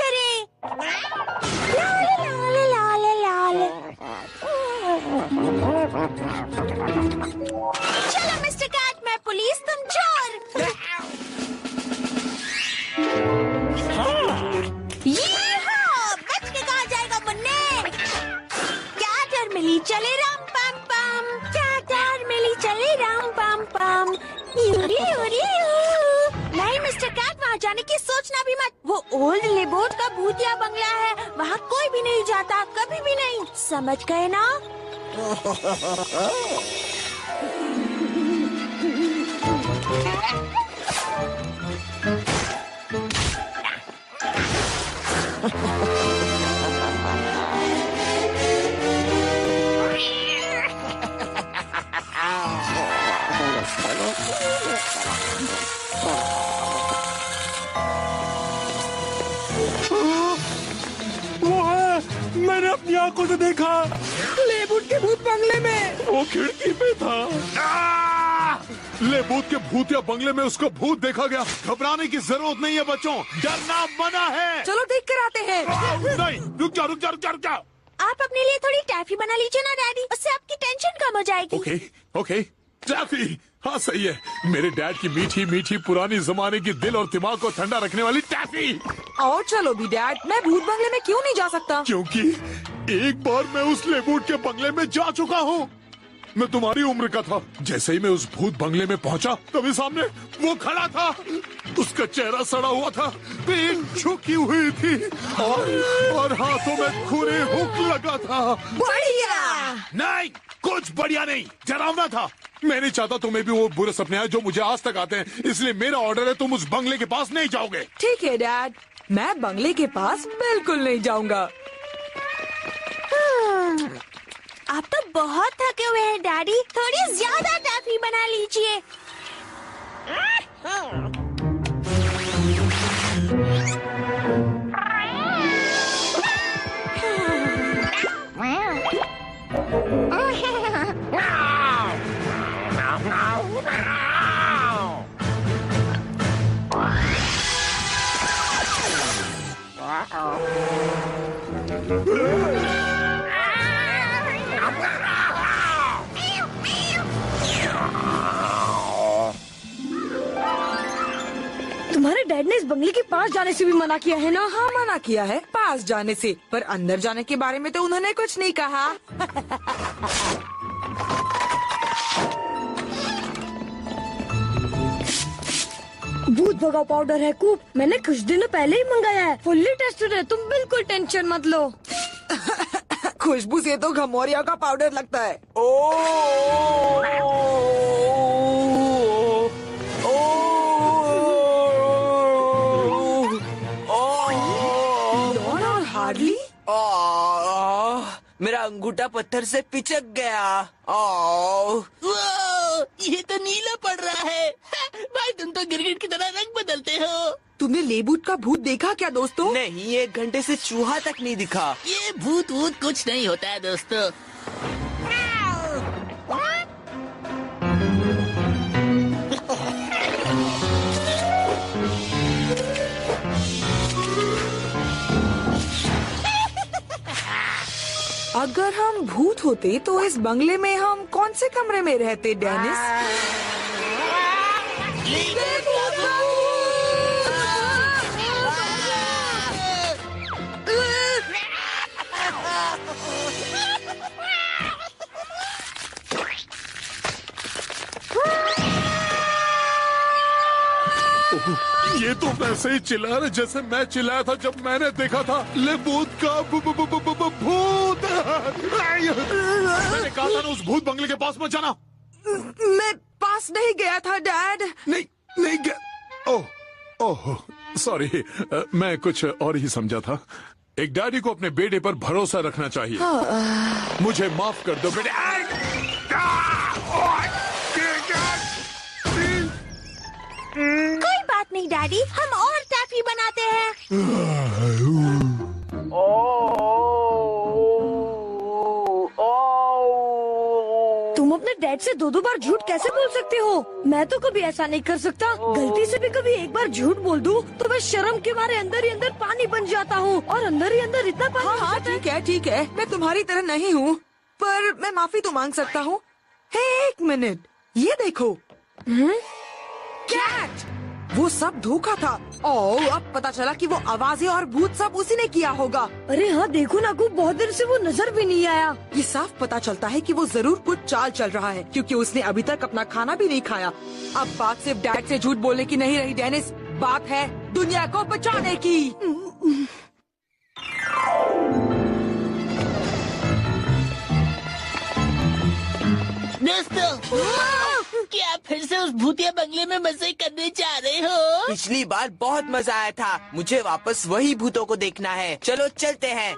करें। लाले लाले लाले लाले। चलो मिस्टर कैट, मैं पुलिस, तुम चोर। बच के कहाँ जाएगा मुन्ने? कैट और मिली चले राम पम पम, कैट और मिली चले राम पम पम। Yuri Yuri you. नहीं मिस्टर कैट, वहाँ जाने की सोचना भी मत। वो ओल्ड लेबोट का भूतिया बंगला है, वहाँ कोई भी नहीं जाता, कभी भी नहीं। समझ गए ना? मैंने अपनी आंखों से देखा, लेबूट के भूत बंगले में। वो खिड़की पे था। लेबूत के भूतिया बंगले में उसको भूत देखा गया। घबराने की जरूरत नहीं है बच्चों, डरना मना है। चलो देख कर आते हैं। नहीं, रुक जा रुक जा रुक जा रुक जा। आप अपने लिए थोड़ी टैफी बना लीजिए ना डैडी, उससे आपकी टेंशन कम हो जाएगी। ओके ओके, टैफी, हाँ सही है। मेरे डैड की मीठी मीठी पुरानी जमाने की दिल और दिमाग को ठंडा रखने वाली टैफी। और चलो भी डैड, मैं भूत बंगले में क्यों नहीं जा सकता? क्योंकि एक बार मैं उस लेबूट के बंगले में जा चुका हूँ। मैं तुम्हारी उम्र का था। जैसे ही मैं उस भूत बंगले में पहुंचा, तभी सामने वो खड़ा था। उसका चेहरा सड़ा हुआ था, पीठ झुकी हुई थी और हाथों में खूनी हुक लगा था। बढ़िया। नहीं, कुछ बढ़िया नहीं, डरावना था। मैं नहीं चाहता तुम्हें भी वो बुरे सपने आए जो मुझे आज तक आते हैं। इसलिए मेरा ऑर्डर है, तुम उस बंगले के पास नहीं जाओगे। ठीक है डैड, मैं बंगले के पास बिल्कुल नहीं जाऊंगा। आप तो बहुत थके हुए हैं डैडी, थोड़ी ज्यादा टैफी बना लीजिए। तुम्हारे डैड ने इस बंगले के पास जाने से भी मना किया है ना? हाँ मना किया है पास जाने से, पर अंदर जाने के बारे में तो उन्होंने कुछ नहीं कहा। भूत भगाओ पाउडर है कूप, मैंने कुछ दिनों पहले ही मंगाया है, फुल्ली टेस्टेड है, तुम बिल्कुल टेंशन मत लो। खुशबू से तो घमौरिया का पाउडर लगता है। डॉन और हार्ली, मेरा अंगूठा पत्थर से पिचक गया। ये तो नीला पड़ रहा है। भाई तुम तो गिरगिट की तरह रंग बदलते हो। तुमने लेबूट का भूत देखा क्या दोस्तों? नहीं, 1 घंटे से चूहा तक नहीं दिखा। ये भूत वूत कुछ नहीं होता है दोस्तों। अगर हम भूत होते तो इस बंगले में हम कौन से कमरे में रहते डेनिस? ये तो वैसे ही चिल्ला रहे जैसे मैं चिल्लाया था जब मैंने देखा था लेबूत का भूत। मैंने कहा था ना उस भूत बंगले के पास मत जाना। मैं पास नहीं गया था डैड। नहीं गया। ओह सॉरी, मैं कुछ और ही समझा था। एक डैडी को अपने बेटे पर भरोसा रखना चाहिए। मुझे माफ कर दो बेटे। कोई बात नहीं डैडी, हम और टैफी बनाते हैं। तुम अपने डैड से दो बार झूठ कैसे बोल सकते हो? मैं तो कभी ऐसा नहीं कर सकता। गलती से भी कभी एक बार झूठ बोल दूं तो मैं शर्म के मारे अंदर ही अंदर पानी बन जाता हूँ और अंदर ही अंदर इतना पानी हाँ हाँ, ठीक है, मैं तुम्हारी तरह नहीं हूँ, पर मैं माफी तो मांग सकता हूँ। हे, एक मिनट, ये देखो। कैट, वो सब धोखा था। ओह, अब पता चला कि वो आवाजें और भूत सब उसी ने किया होगा। अरे हाँ देखो ना, को बहुत देर से वो नजर भी नहीं आया। ये साफ पता चलता है कि वो जरूर कुछ चाल चल रहा है, क्योंकि उसने अभी तक अपना खाना भी नहीं खाया। अब बात सिर्फ डैड से झूठ बोलने की नहीं रही डेनिस, बात है दुनिया को बचाने की। दोस्तों, क्या फिर से उस भूतिया बंगले में मजे करने जा रहे हो? पिछली बार बहुत मजा आया था। मुझे वापस वही भूतों को देखना है। चलो चलते हैं।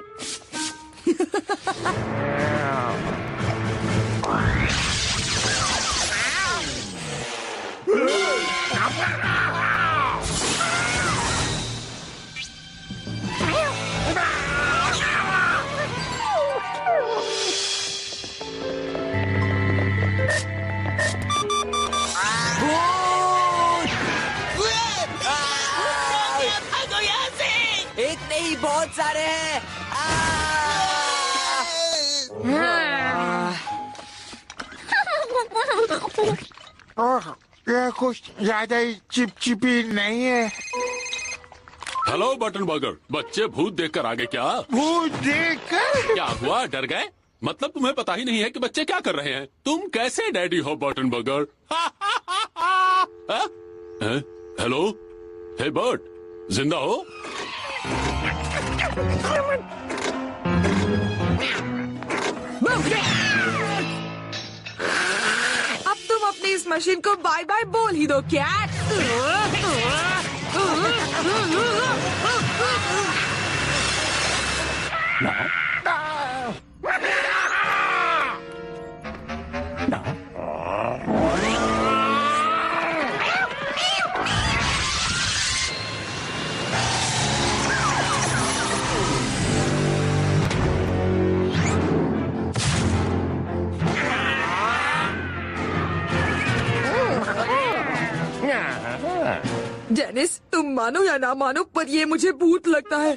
भागो यहाँ से! एक नहीं, बहुत सारे हैं। ये कुछ ज्यादा ही चिपचिपी नहीं है। हेलो बटन बर्गर, बच्चे भूत देखकर आ गए क्या? भूत देखकर क्या हुआ, डर गए? मतलब तुम्हें पता ही नहीं है कि बच्चे क्या कर रहे हैं? तुम कैसे डैडी हो बटन बर्गर? हेलो, हे बर्ट, जिंदा हो? अब तुम अपनी इस मशीन को बाय बाय बोल ही दो कैट। डेनिस, तुम मानो या ना मानो, पर ये मुझे भूत लगता है।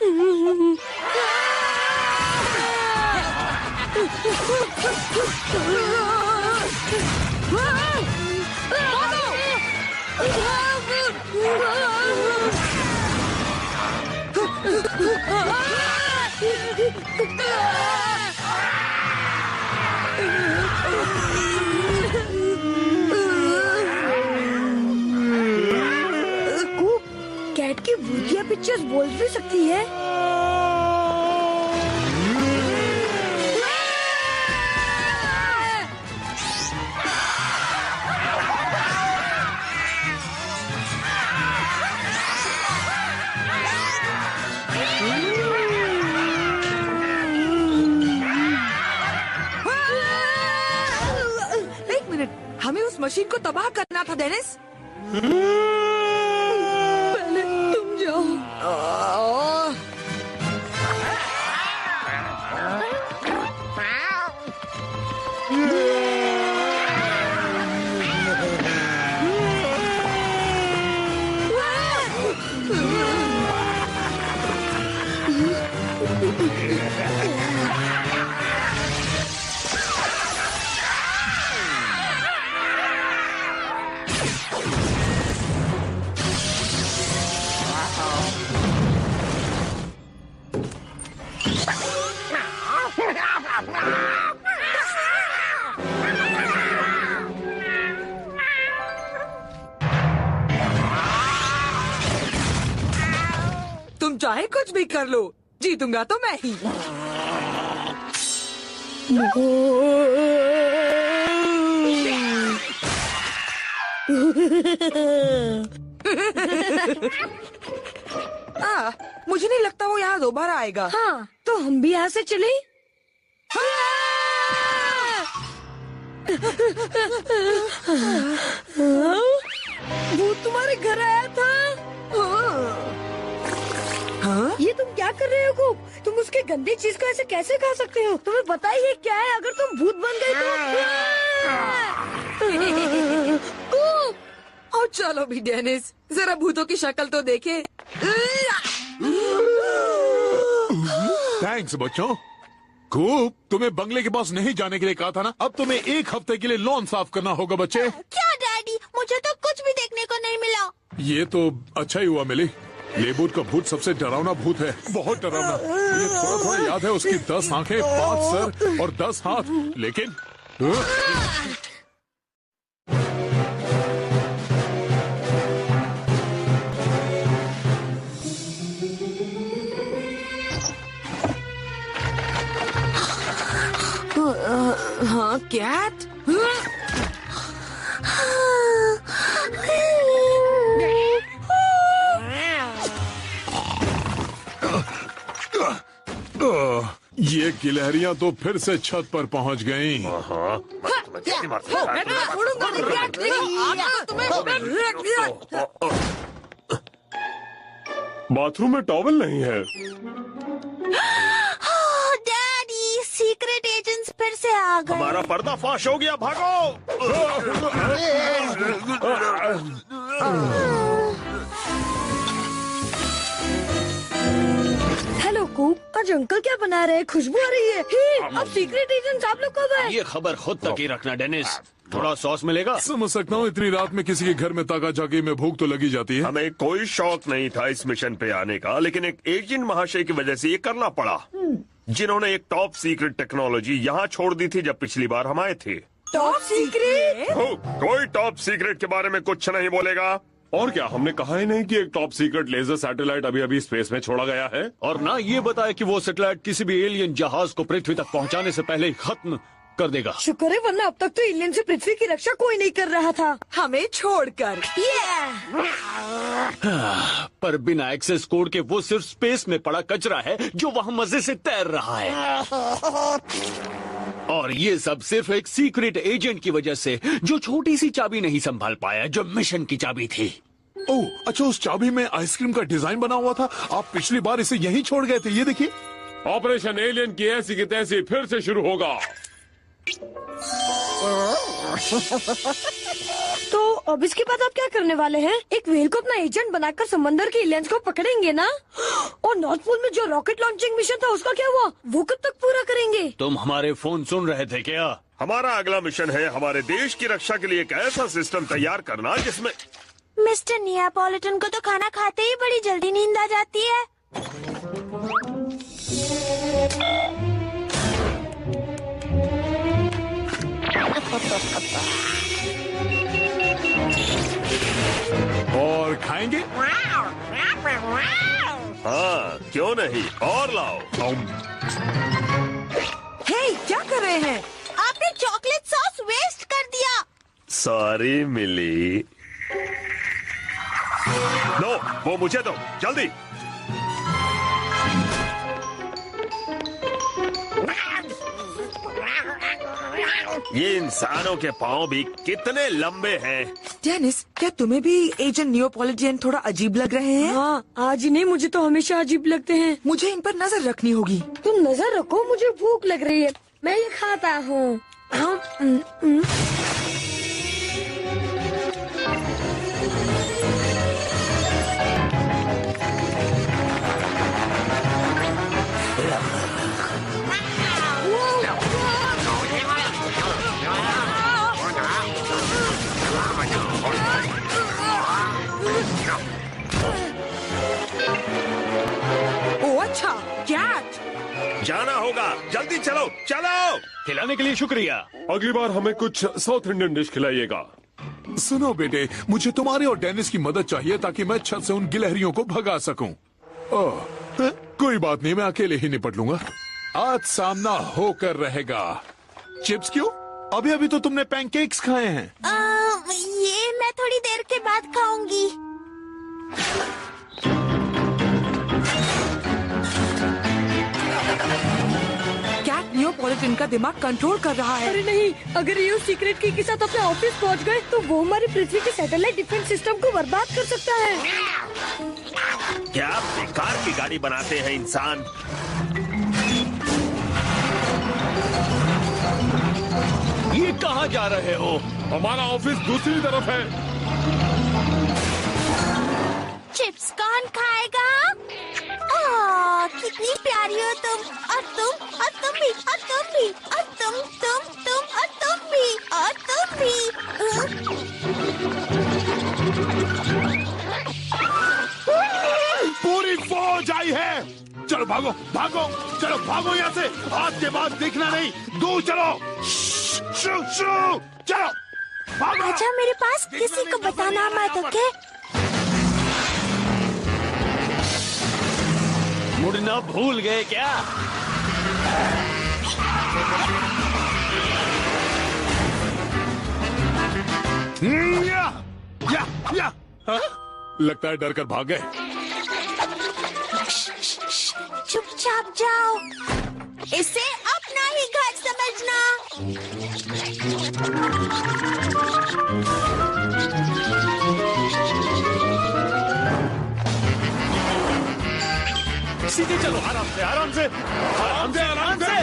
कैट की भूतिया पिक्चर्स बोल भी सकती है। एक मिनट, हमें उस मशीन को तबाह करना था डेनिस। पहले तुम जाओ। तुम चाहे कुछ भी कर लो, जीतूंगा तो मैं ही। मुझे नहीं लगता वो यहाँ दोबारा आएगा। हाँ, तो हम भी यहाँ से चले। भूत तुम्हारे घर आया था। हाँ? ये तुम क्या कर रहे हो कूप? तुम उसके गंदी चीज को ऐसे कैसे खा सकते हो? तुम्हें पता ही है क्या है अगर तुम भूत बन गए तो? और चलो भी डेनिस, जरा भूतों की शक्ल तो देखे। थैंक्स बच्चों। कूप, तुम्हें बंगले के पास नहीं जाने के लिए कहा था ना। अब तुम्हें 1 हफ्ते के लिए लॉन साफ करना होगा बच्चे। क्या डैडी, मुझे तो कुछ भी देखने को नहीं मिला। ये तो अच्छा ही हुआ मिली। लेबूट का भूत सबसे डरावना भूत है, बहुत डरावना। ये थोड़ा थोड़ा याद है, उसकी 10 आंखें, 5 सर और 10 हाथ। लेकिन हाँ कैट। ये गिलहरियां तो फिर से छत पर पहुंच गईं। बाथरूम में टॉवल नहीं है। डैडी, सीक्रेट एजेंट्स फिर से आ गए। हमारा पर्दाफाश हो गया, भागो। हेलो कूप, आज अंकल क्या बना रहे हैं? खुशबू आ रही है। ही, अब सीक्रेट एजेंट आप लोग कब आए? ये खबर खुद तक ही रखना डेनिस। थोड़ा सॉस मिलेगा? समझ सकता हूँ, इतनी रात में किसी के घर में ताका झाकी में भूख तो लगी जाती है। हमें कोई शौक नहीं था इस मिशन पे आने का, लेकिन एक एजेंट महाशय की वजह से ये करना पड़ा, जिन्होंने एक टॉप सीक्रेट टेक्नोलॉजी यहाँ छोड़ दी थी जब पिछली बार हम आए थे। Top secret? कोई टॉप सीक्रेट के बारे में कुछ नहीं बोलेगा। और क्या, हमने कहा ही नहीं कि एक टॉप सीक्रेट लेजर सैटेलाइट अभी अभी स्पेस में छोड़ा गया है। और ना ये बताया कि वो सैटेलाइट किसी भी एलियन जहाज को पृथ्वी तक पहुंचाने से पहले ही खत्म कर देगा। शुक्र है, वरना अब तक तो एलियन से पृथ्वी की रक्षा कोई नहीं कर रहा था, हमें छोड़कर। पर बिना एक्सेस कोड के वो सिर्फ स्पेस में पड़ा कचरा है जो वहाँ मजे से तैर रहा है। और ये सब सिर्फ एक सीक्रेट एजेंट की वजह से, जो छोटी सी चाबी नहीं संभाल पाया, जो मिशन की चाबी थी। ओह अच्छा, उस चाबी में आइसक्रीम का डिजाइन बना हुआ था। आप पिछली बार इसे यहीं छोड़ गए थे, ये देखिए। ऑपरेशन एलियन की ऐसी की तैसी फिर से शुरू होगा। तो अब इसके बाद आप क्या करने वाले हैं? एक व्हेल को अपना एजेंट बनाकर समंदर के एलियंस को पकड़ेंगे ना? और नॉर्थ पोल में जो रॉकेट लॉन्चिंग मिशन था उसका क्या हुआ? वो कब तक पूरा करेंगे? तुम हमारे फोन सुन रहे थे क्या? हमारा अगला मिशन है हमारे देश की रक्षा के लिए एक ऐसा सिस्टम तैयार करना जिसमें। मिस्टर नियापोलिटन को तो खाना खाते ही बड़ी जल्दी नींद आ जाती है। और खाएंगे? हाँ क्यों नहीं, और लाओ। हे, क्या कर रहे हैं? आपने चॉकलेट सॉस वेस्ट कर दिया। सॉरी मिली। नो, वो मुझे दो जल्दी। ये इंसानों के पाँव भी कितने लंबे हैं। डेनिस, क्या तुम्हें भी एजेंट नियोपोलिटन थोड़ा अजीब लग रहे हैं? हाँ, आज ही नहीं, मुझे तो हमेशा अजीब लगते हैं। मुझे इन पर नजर रखनी होगी। तुम नजर रखो, मुझे भूख लग रही है, मैं ये खाता हूँ। ओ अच्छा, कैट। जाना होगा, जल्दी चलो चलो। खिलाने के लिए शुक्रिया। अगली बार हमें कुछ साउथ इंडियन डिश खिलाइएगा। सुनो बेटे, मुझे तुम्हारी और डेनिस की मदद चाहिए ताकि मैं छत से उन गिलहरियों को भगा सकूं। कोई बात नहीं, मैं अकेले ही निपट लूंगा। आज सामना होकर रहेगा। चिप्स क्यों? अभी अभी तो तुमने पैनकेक्स खाए हैं। ये मैं थोड़ी देर के बाद खाऊंगी। कैट नियोपोलिटन का दिमाग कंट्रोल कर रहा है। अरे नहीं, अगर ये उस सीक्रेट की साथ अपने ऑफिस पहुंच गए तो वो हमारी पृथ्वी के सैटेलाइट डिफेंस सिस्टम को बर्बाद कर सकता है। क्या बेकार की गाड़ी बनाते हैं इंसान। ये कहाँ जा रहे हो? हमारा ऑफिस दूसरी तरफ है। चिप्स कौन खाएगा? ओह, कितनी प्यारी हो तुम। और तुम भी, और तुम भी, और तुम, और तुम भी, और तुम भी। पूरी फौज आई है। चलो भागो भागो, चलो भागो यहाँ से। आज के बाद दिखना नहीं। दूर चलो। चलो भागो। अच्छा, मेरे पास किसी को बताना मत, ओके? मुड़ना भूल गए क्या? या हाँ? लगता है डर कर भाग गए। चुपचाप जाओ। इसे अपना ही घर समझना। सीधे चलो, आराम से आराम से आराम से आराम से।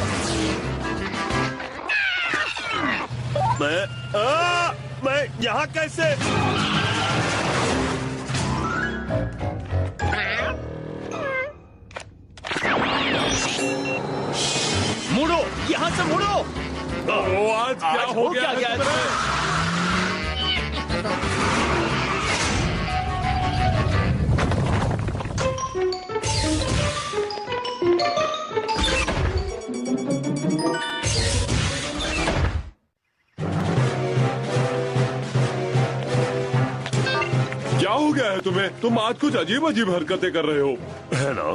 मैं यहाँ कैसे? मुड़ो, यहाँ से मुड़ो। आज क्या हो गया? क्या हो गया है तुम्हें? तुम आज कुछ अजीब अजीब हरकतें कर रहे हो, है ना?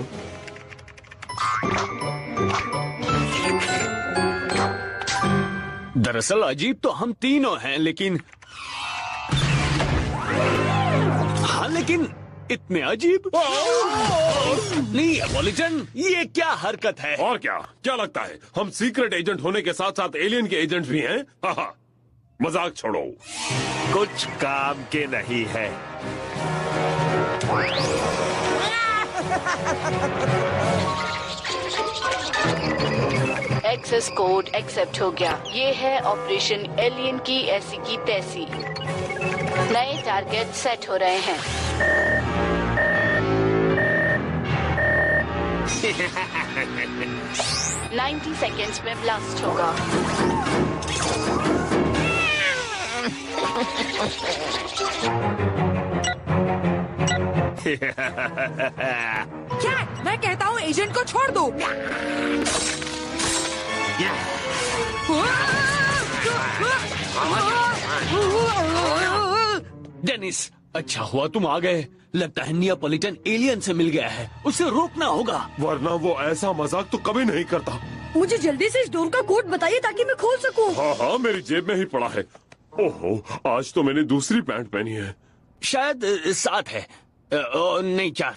दरअसल अजीब तो हम तीनों हैं, लेकिन हाँ, लेकिन इतने अजीब नहीं। एपोलिटन, ये क्या हरकत है? और क्या लगता है हम सीक्रेट एजेंट होने के साथ साथ एलियन के एजेंट भी हैं? हाँ, मजाक छोड़ो। कुछ काम के नहीं है। एक्सेस कोड एक्सेप्ट हो गया। ये है ऑपरेशन एलियन की ऐसी की तैसी। नए टारगेट सेट हो रहे हैं। $90 सेकेंड्स में ब्लास्ट होगा। क्या? मैं कहता हूँ एजेंट को छोड़ दो। डेनिस, अच्छा हुआ तुम आ गए। लगता है नियापोलिटन एलियन से मिल गया है, उसे रोकना होगा, वरना वो ऐसा मजाक तो कभी नहीं करता। मुझे जल्दी से इस डोर का कोड बताइए ताकि मैं खोल सकूं। हाँ, मेरी जेब में ही पड़ा है। ओहो, आज तो मैंने दूसरी पैंट पहनी है। शायद 7 है, नहीं 4।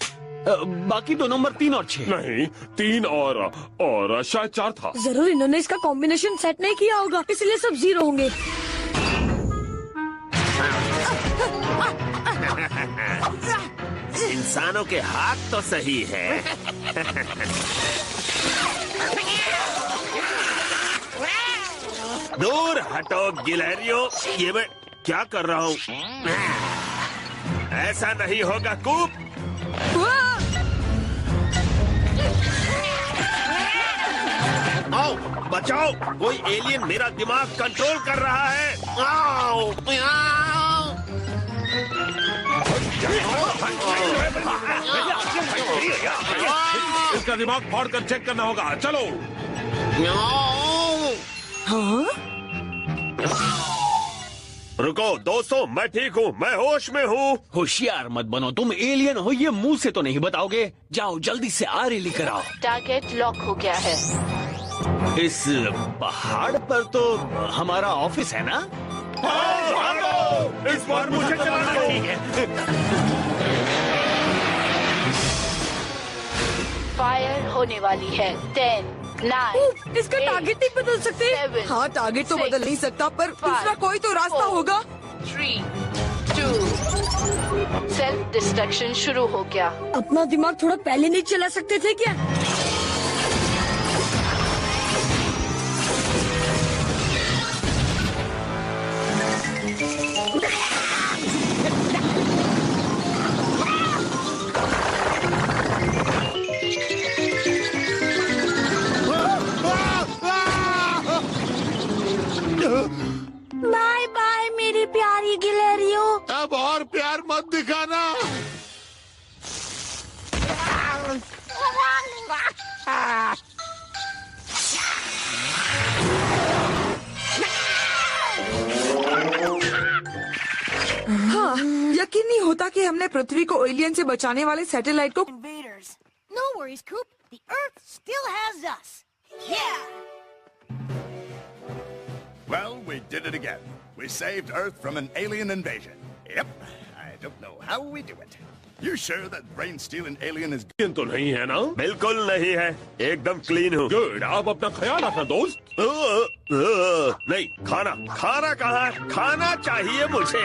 बाकी दो नंबर 3 और 6। नहीं, 3 और शायद 4 था। जरूर इन्होंने इसका कॉम्बिनेशन सेट नहीं किया होगा, इसलिए सब 0 होंगे। इंसानों के हाथ तो सही है। दूर हटो गिलहरियों, ये मैं क्या कर रहा हूँ? ऐसा नहीं होगा कूप। आओ बचाओ, कोई एलियन मेरा दिमाग कंट्रोल कर रहा है। आओ, आओ। इसका दिमाग फाड़ कर चेक करना होगा। चलो। रुको दोस्तों, मैं ठीक हूँ, मैं होश में हूँ। होशियार मत बनो, तुम एलियन हो ये मुंह से तो नहीं बताओगे। जाओ जल्दी से आरे लेकर आओ। टारगेट लॉक हो गया है। इस पहाड़ पर तो हमारा ऑफिस है ना? इस बार मुझे चलाना है। फायर होने वाली है। 10, 9, इसका टारगेट नहीं बदल सकते। 7, हाँ, टारगेट तो 6, बदल नहीं सकता, पर 5, दूसरा कोई तो रास्ता 4, होगा। 3, 2, सेल्फ डिस्ट्रक्शन शुरू हो गया। अपना दिमाग थोड़ा पहले नहीं चला सकते थे क्या? पृथ्वी को एलियन से बचाने वाले सैटेलाइट को Invaders. No worries, Coop. The Earth still has us. Yeah. Well, we did it again. We saved Earth from an alien invasion. Yep. I don't know how we do it. You sure that brain-stealing alien is... तो नहीं है ना? बिल्कुल नहीं है, एकदम clean हूँ। Good, आप अपना ख्याल रखना दोस्त। नहीं, खाना कहाँ? खाना चाहिए मुझे।